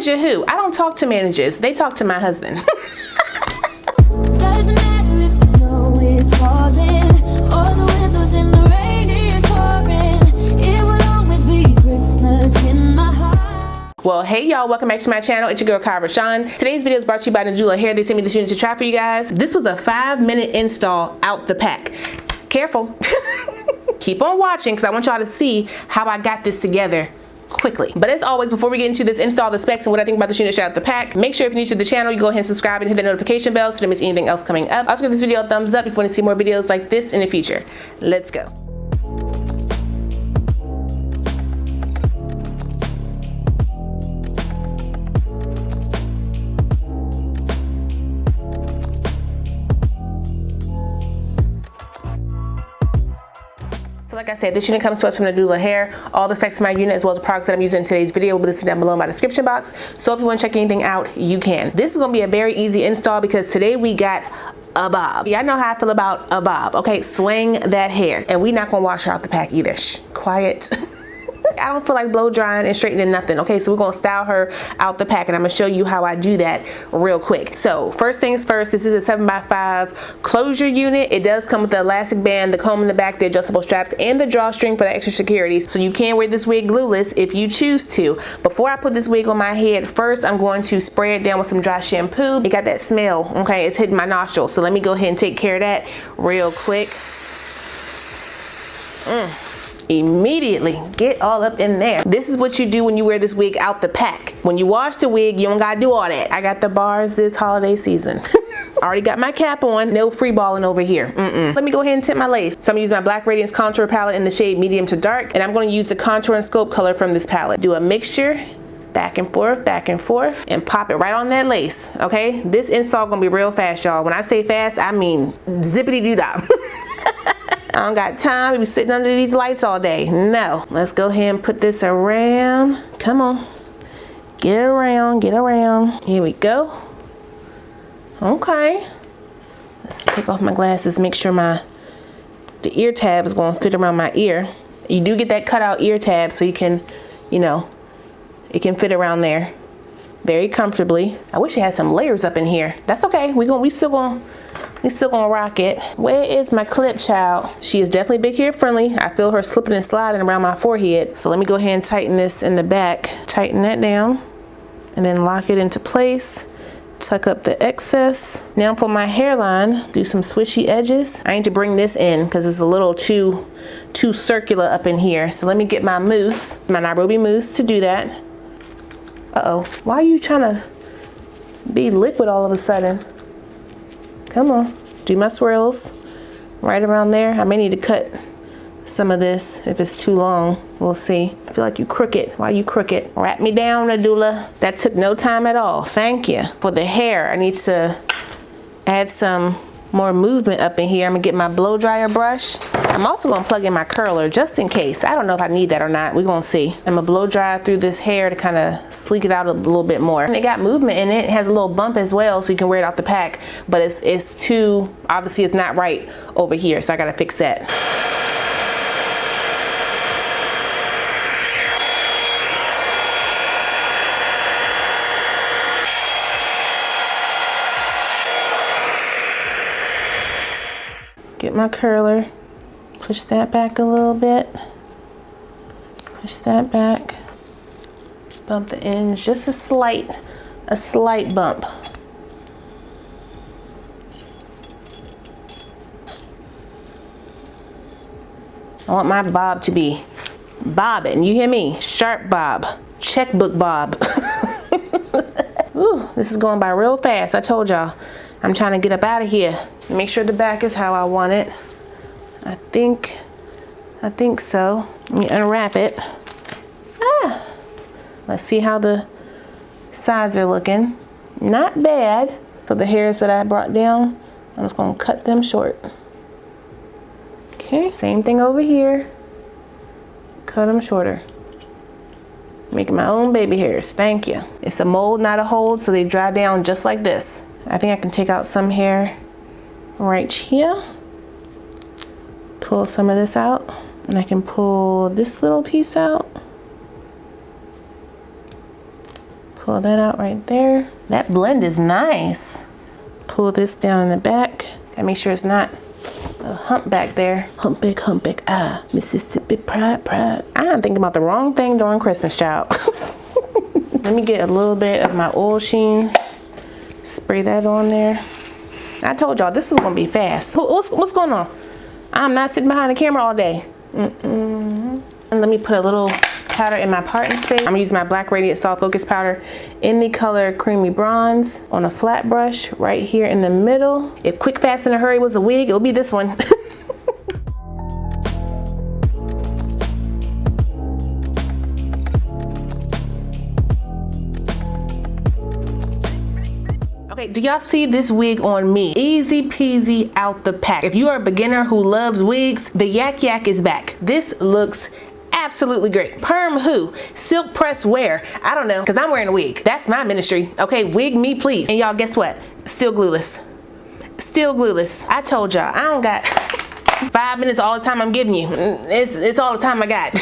Manager who? I don't talk to managers. They talk to my husband. Doesn't matter if the snow is falling or the windows in the rain is pouring. It will always be Christmas in my heart. Well, hey y'all, welcome back to my channel. It's your girl Kie RaShon. Today's video is brought to you by Nadula Hair. They sent me this unit to try for you guys. This was a 5-minute install out the pack. Careful. Keep on watching because I want y'all to see how I got this together quickly. But as always, before we get into this install, the specs and what I think about the unit straight out the pack, make sure if you're new to the channel, you go ahead and subscribe and hit the notification bell so you don't miss anything else coming up. Also give this video a thumbs up if you want to see more videos like this in the future. Let's go. So like I said, this unit comes to us from Nadula Hair. All the specs of my unit as well as the products that I'm using in today's video will be listed down below in my description box. So if you want to check anything out, you can. This is going to be a very easy install because today we got a bob. Yeah, I know how I feel about a bob. Okay, swing that hair. And we're not going to wash her out the pack either. Shh, quiet. I don't feel like blow drying and straightening nothing. Okay, so we're gonna style her out the pack and I'm gonna show you how I do that real quick. So first things first, this is a 7x5 closure unit. It does come with the elastic band, the comb in the back, the adjustable straps, and the drawstring for the extra security. So you can wear this wig glueless if you choose to. Before I put this wig on my head, first I'm going to spray it down with some dry shampoo. It got that smell, okay? It's hitting my nostrils. So let me go ahead and take care of that real quick. Immediately get all up in there. This is what you do when you wear this wig out the pack. When you wash the wig, you don't gotta do all that. I got the bars this holiday season. Already got my cap on, no free balling over here. Let me go ahead and tint my lace. So I'm gonna use my Black Radiance contour palette in the shade medium to dark, and I'm gonna use the contour and scope color from this palette. Do a mixture, back and forth, and pop it right on that lace, okay? This install gonna be real fast, y'all. When I say fast, I mean zippity-doo-dah. I don't got time to be sitting under these lights all day. No. Let's go ahead and put this around. Come on. Get around, get around. Here we go. Okay. Let's take off my glasses, make sure the ear tab is going to fit around my ear. You do get that cutout ear tab so you can, you know, it can fit around there very comfortably. I wish it had some layers up in here. That's okay. We still gonna rock it. Where is my clip, child? She is definitely big hair friendly. I feel her slipping and sliding around my forehead. So let me go ahead and tighten this in the back. Tighten that down and then lock it into place. Tuck up the excess. Now for my hairline, do some swishy edges. I need to bring this in because it's a little too circular up in here. So let me get my mousse, my Nairobi mousse to do that. Uh-oh, why are you trying to be liquid all of a sudden? Come on, do my swirls right around there. I may need to cut some of this if it's too long. We'll see. I feel like you crooked. Why you crooked? Wrap me down, Nadula. That took no time at all. Thank you. For the hair, I need to add some more movement up in here. I'm gonna get my blow dryer brush. I'm also gonna plug in my curler just in case. I don't know if I need that or not. We're gonna see. I'm gonna blow dry through this hair to kind of sleek it out a little bit more. And it got movement in it. It has a little bump as well, so you can wear it out the pack. But it's too, obviously it's not right over here, so I gotta fix that. Get my curler, push that back a little bit, push that back, bump the ends, just a slight bump. I want my bob to be bobbing, you hear me? Sharp bob, checkbook bob. Ooh, this is going by real fast, I told y'all. I'm trying to get up out of here. Make sure the back is how I want it. I think so. Let me unwrap it. Ah! Let's see how the sides are looking. Not bad. So the hairs that I brought down, I'm just gonna cut them short. Okay, same thing over here. Cut them shorter. Making my own baby hairs, thank you. It's a mold, not a hold, so they dry down just like this. I think I can take out some hair right here. Pull some of this out. And I can pull this little piece out. Pull that out right there. That blend is nice. Pull this down in the back. Gotta make sure it's not a hump back there. Humpback, humpback, ah, Mississippi pride, pride. I'm thinking about the wrong thing during Christmas, child. Let me get a little bit of my oil sheen. Spray that on there. I told y'all this is gonna be fast. What's going on? I'm not sitting behind the camera all day. And let me put a little powder in my parting space. I'm using my Black Radiant Soft Focus Powder in the color Creamy Bronze on a flat brush right here in the middle. If Quick, Fast, in a Hurry was a wig, it'll be this one. Okay, do y'all see this wig on me? Easy peasy out the pack. If you are a beginner who loves wigs, the Yak Yak is back. This looks absolutely great. Perm who? Silk press where? I don't know, because I'm wearing a wig. That's my ministry. Okay, wig me please. And y'all, guess what? Still glueless. Still glueless. I told y'all, I don't got 5 minutes all the time I'm giving you. It's all the time I got.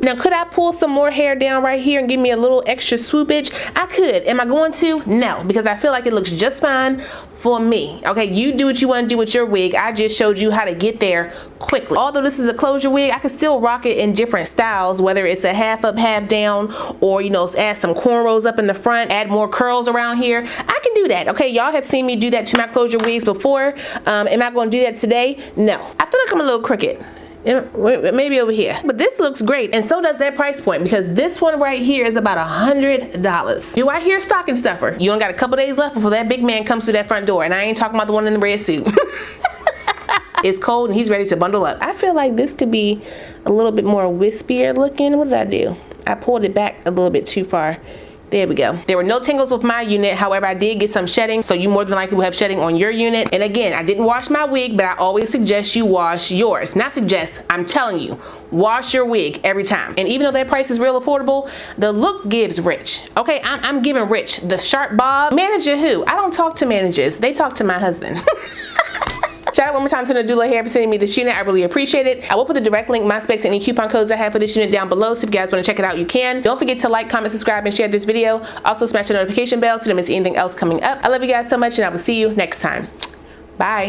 Now, could I pull some more hair down right here and give me a little extra swoopage? I could. Am I going to? No, because I feel like it looks just fine for me. Okay, you do what you want to do with your wig. I just showed you how to get there quickly. Although this is a closure wig, I can still rock it in different styles, whether it's a half up, half down, or, you know, add some cornrows up in the front, add more curls around here. I can do that. Okay, y'all have seen me do that to my closure wigs before. Am I going to do that today? No. I feel like I'm a little crooked. Maybe over here, but this looks great, and so does that price point, because this one right here is about $100. Do I hear stocking stuffer? You only got a couple days left before that big man comes through that front door, and I ain't talking about the one in the red suit. It's cold and he's ready to bundle up. I feel like this could be a little bit more wispier looking. What did I do? I pulled it back a little bit too far. There we go. There were no tangles with my unit. However, I did get some shedding, so you more than likely will have shedding on your unit. And again, I didn't wash my wig, but I always suggest you wash yours. Not suggest, I'm telling you, wash your wig every time. And even though that price is real affordable, the look gives rich. Okay, I'm giving rich. The sharp bob. Manager who? I don't talk to managers. They talk to my husband. Shout out one more time to Nadula Hair for sending me this unit. I really appreciate it. I will put the direct link, my specs, and any coupon codes I have for this unit down below, so if you guys want to check it out, you can. Don't forget to like, comment, subscribe, and share this video. Also smash the notification bell so you don't miss anything else coming up. I love you guys so much, and I will see you next time. Bye.